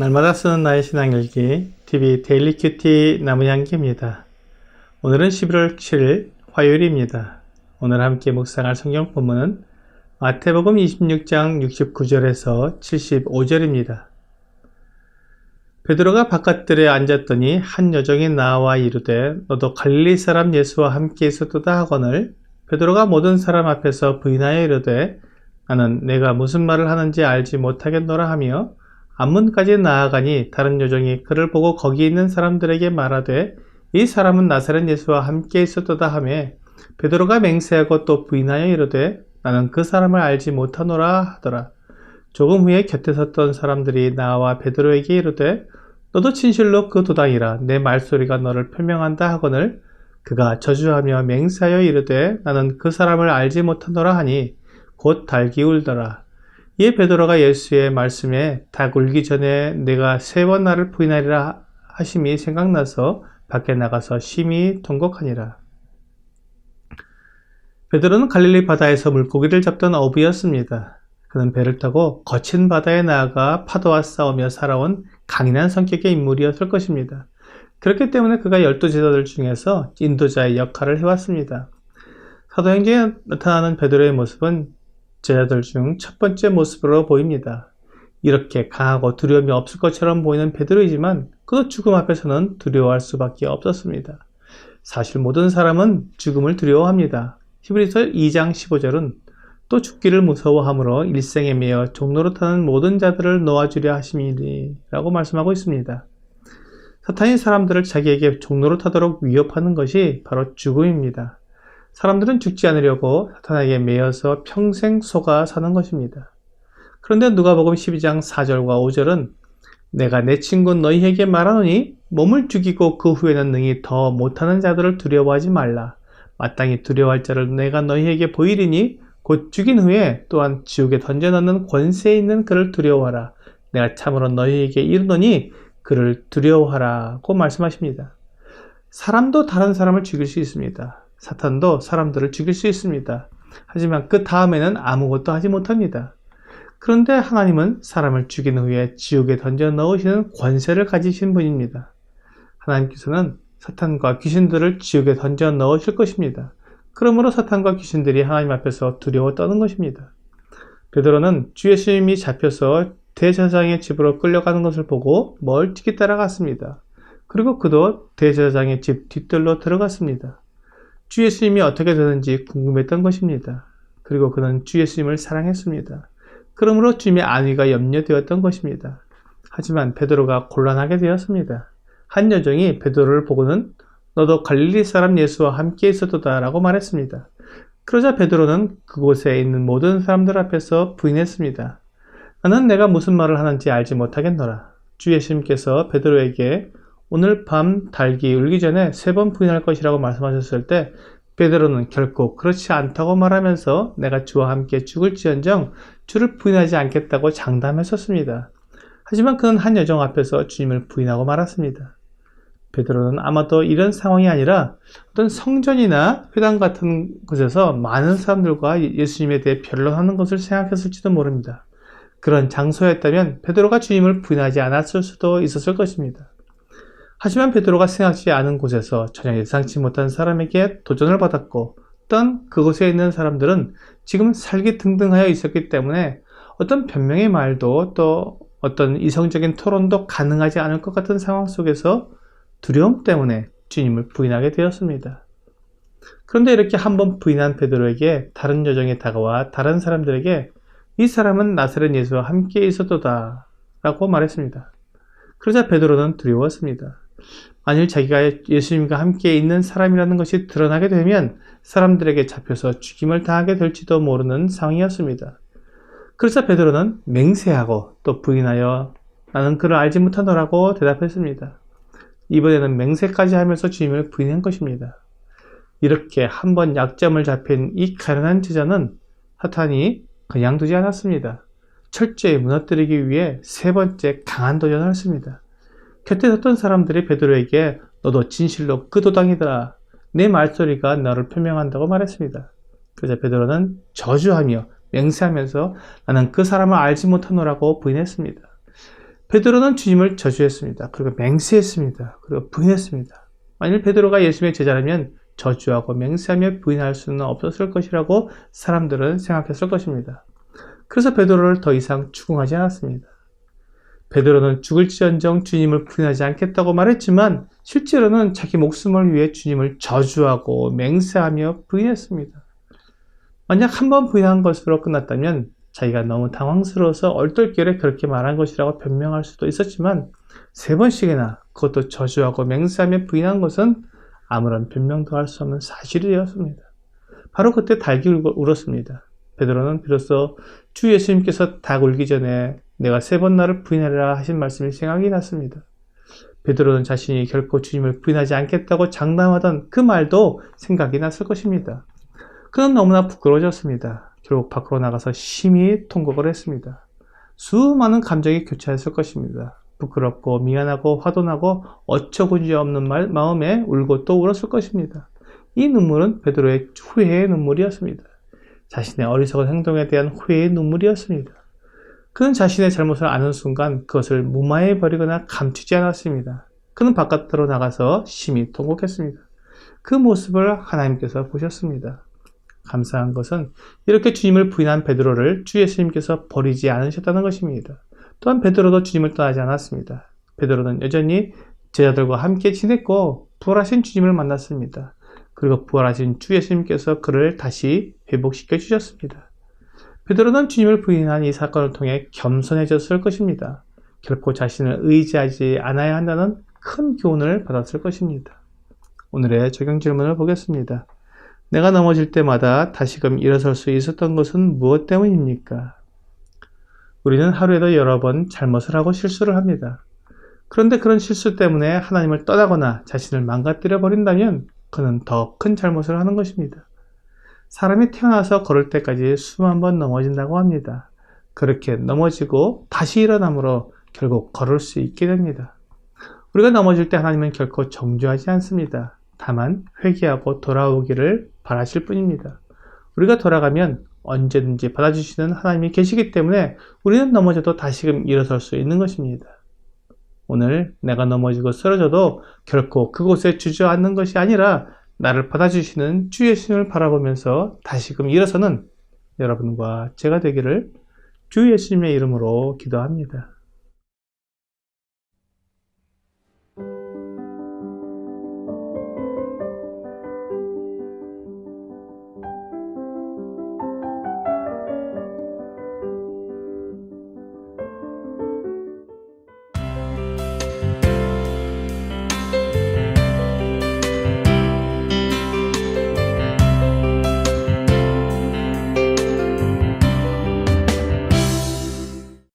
날마다 쓰는 나의 신앙일기 TV 데일리 큐티 나무향기입니다. 오늘은 11월 7일 화요일입니다. 오늘 함께 묵상할 성경 본문은 마태복음 26장 69절에서 75절입니다. 베드로가 바깥들에 앉았더니 한 여종이 나와 이르되 너도 갈릴리 사람 예수와 함께 있었도다 하거늘 베드로가 모든 사람 앞에서 부인하여 이르되 나는 내가 무슨 말을 하는지 알지 못하겠노라 하며 앞문까지 나아가니 다른 여종이 그를 보고 거기 있는 사람들에게 말하되 이 사람은 나사렛 예수와 함께 있었도다 하며 베드로가 맹세하고 또 부인하여 이르되 나는 그 사람을 알지 못하노라 하더라. 조금 후에 곁에 섰던 사람들이 나와 베드로에게 이르되 너도 진실로 그 도당이라 내 말소리가 너를 표명한다 하거늘 그가 저주하며 맹세하여 이르되 나는 그 사람을 알지 못하노라 하니 곧 닭이 울더라. 이에 베드로가 예수의 말씀에 닭 울기 전에 내가 3번 나를 부인하리라 하심이 생각나서 밖에 나가서 심히 통곡하니라. 베드로는 갈릴리 바다에서 물고기를 잡던 어부였습니다. 그는 배를 타고 거친 바다에 나아가 파도와 싸우며 살아온 강인한 성격의 인물이었을 것입니다. 그렇기 때문에 그가 12제자들 중에서 인도자의 역할을 해왔습니다. 사도행전에 나타나는 베드로의 모습은 제자들 중 첫 번째 모습으로 보입니다. 이렇게 강하고 두려움이 없을 것처럼 보이는 베드로이지만 그도 죽음 앞에서는 두려워할 수밖에 없었습니다. 사실 모든 사람은 죽음을 두려워합니다. 히브리서 2장 15절은 또 죽기를 무서워함으로 일생에 매여 종노릇하는 모든 자들을 놓아주려 하심이니라고 말씀하고 있습니다. 사탄이 사람들을 자기에게 종노릇하도록 위협하는 것이 바로 죽음입니다. 사람들은 죽지 않으려고 사탄에게 매여서 평생 속아 사는 것입니다. 그런데 누가복음 12장 4절과 5절은 내가 내 친구 너희에게 말하노니 몸을 죽이고 그 후에는 능히 더 못하는 자들을 두려워하지 말라. 마땅히 두려워할 자를 내가 너희에게 보이리니 곧 죽인 후에 또한 지옥에 던져넣는 권세에 있는 그를 두려워하라. 내가 참으로 너희에게 이르노니 그를 두려워하라고 말씀하십니다. 사람도 다른 사람을 죽일 수 있습니다. 사탄도 사람들을 죽일 수 있습니다. 하지만 그 다음에는 아무것도 하지 못합니다. 그런데 하나님은 사람을 죽인 후에 지옥에 던져 넣으시는 권세를 가지신 분입니다. 하나님께서는 사탄과 귀신들을 지옥에 던져 넣으실 것입니다. 그러므로 사탄과 귀신들이 하나님 앞에서 두려워 떠는 것입니다. 베드로는 주 예수님이 잡혀서 대제사장의 집으로 끌려가는 것을 보고 멀찍이 따라갔습니다. 그리고 그도 대제사장의 집 뒷뜰로 들어갔습니다. 주 예수님이 어떻게 되는지 궁금했던 것입니다. 그리고 그는 주 예수님을 사랑했습니다. 그러므로 주님의 안위가 염려되었던 것입니다. 하지만 베드로가 곤란하게 되었습니다. 한 여종이 베드로를 보고는 너도 갈릴리 사람 예수와 함께 있었도다 라고 말했습니다. 그러자 베드로는 그곳에 있는 모든 사람들 앞에서 부인했습니다. 나는 내가 무슨 말을 하는지 알지 못하겠노라. 주 예수님께서 베드로에게 오늘 밤 닭이 울기 전에 3번 부인할 것이라고 말씀하셨을 때 베드로는 결코 그렇지 않다고 말하면서 내가 주와 함께 죽을지언정 주를 부인하지 않겠다고 장담했었습니다. 하지만 그는 한 여종 앞에서 주님을 부인하고 말았습니다. 베드로는 아마도 이런 상황이 아니라 어떤 성전이나 회당 같은 곳에서 많은 사람들과 예수님에 대해 변론하는 것을 생각했을지도 모릅니다. 그런 장소였다면 베드로가 주님을 부인하지 않았을 수도 있었을 것입니다. 하지만 베드로가 생각지 않은 곳에서 전혀 예상치 못한 사람에게 도전을 받았고 또한 그곳에 있는 사람들은 지금 살기등등하여 있었기 때문에 어떤 변명의 말도 또 어떤 이성적인 토론도 가능하지 않을 것 같은 상황 속에서 두려움 때문에 주님을 부인하게 되었습니다. 그런데 이렇게 한번 부인한 베드로에게 다른 여종이 다가와 다른 사람들에게 이 사람은 나사렛 예수와 함께 있었도다 라고 말했습니다. 그러자 베드로는 두려웠습니다. 만일 자기가 예수님과 함께 있는 사람이라는 것이 드러나게 되면 사람들에게 잡혀서 죽임을 당하게 될지도 모르는 상황이었습니다. 그러자 베드로는 맹세하고 또 부인하여 나는 그를 알지 못하노라고 대답했습니다. 이번에는 맹세까지 하면서 주님을 부인한 것입니다. 이렇게 한번 약점을 잡힌 이 가련한 제자는 사탄이 그냥 두지 않았습니다. 철저히 무너뜨리기 위해 3번째 강한 도전을 했습니다. 곁에 섰던 사람들이 베드로에게 너도 진실로 그 도당이다. 내 말소리가 너를 표명한다고 말했습니다. 그래서 베드로는 저주하며 맹세하면서 나는 그 사람을 알지 못하노라고 부인했습니다. 베드로는 주님을 저주했습니다. 그리고 맹세했습니다. 그리고 부인했습니다. 만일 베드로가 예수님의 제자라면 저주하고 맹세하며 부인할 수는 없었을 것이라고 사람들은 생각했을 것입니다. 그래서 베드로를 더 이상 추궁하지 않았습니다. 베드로는 죽을지언정 주님을 부인하지 않겠다고 말했지만 실제로는 자기 목숨을 위해 주님을 저주하고 맹세하며 부인했습니다. 만약 한 번 부인한 것으로 끝났다면 자기가 너무 당황스러워서 얼떨결에 그렇게 말한 것이라고 변명할 수도 있었지만 3번씩이나 그것도 저주하고 맹세하며 부인한 것은 아무런 변명도 할 수 없는 사실이 되었습니다. 바로 그때 닭이 울었습니다. 베드로는 비로소 주 예수님께서 닭 울기 전에 내가 3번 나를 부인하리라 하신 말씀이 생각이 났습니다. 베드로는 자신이 결코 주님을 부인하지 않겠다고 장담하던 그 말도 생각이 났을 것입니다. 그는 너무나 부끄러워졌습니다. 결국 밖으로 나가서 심히 통곡을 했습니다. 수많은 감정이 교차했을 것입니다. 부끄럽고 미안하고 화도 나고 어처구니 없는 마음에 울고 또 울었을 것입니다. 이 눈물은 베드로의 후회의 눈물이었습니다. 자신의 어리석은 행동에 대한 후회의 눈물이었습니다. 그는 자신의 잘못을 아는 순간 그것을 무마해 버리거나 감추지 않았습니다. 그는 바깥으로 나가서 심히 통곡했습니다. 그 모습을 하나님께서 보셨습니다. 감사한 것은 이렇게 주님을 부인한 베드로를 주 예수님께서 버리지 않으셨다는 것입니다. 또한 베드로도 주님을 떠나지 않았습니다. 베드로는 여전히 제자들과 함께 지냈고 부활하신 주님을 만났습니다. 그리고 부활하신 주 예수님께서 그를 다시 회복시켜 주셨습니다. 베드로는 주님을 부인한 이 사건을 통해 겸손해졌을 것입니다. 결코 자신을 의지하지 않아야 한다는 큰 교훈을 받았을 것입니다. 오늘의 적용 질문을 보겠습니다. 내가 넘어질 때마다 다시금 일어설 수 있었던 것은 무엇 때문입니까? 우리는 하루에도 여러 번 잘못을 하고 실수를 합니다. 그런데 그런 실수 때문에 하나님을 떠나거나 자신을 망가뜨려 버린다면 그는 더 큰 잘못을 하는 것입니다. 사람이 태어나서 걸을 때까지 수만 번 넘어진다고 합니다. 그렇게 넘어지고 다시 일어남으로 결국 걸을 수 있게 됩니다. 우리가 넘어질 때 하나님은 결코 정죄하지 않습니다. 다만 회개하고 돌아오기를 바라실 뿐입니다. 우리가 돌아가면 언제든지 받아주시는 하나님이 계시기 때문에 우리는 넘어져도 다시금 일어설 수 있는 것입니다. 오늘 내가 넘어지고 쓰러져도 결코 그곳에 주저앉는 것이 아니라 나를 받아주시는 주 예수님을 바라보면서 다시금 일어서는 여러분과 제가 되기를 주 예수님의 이름으로 기도합니다.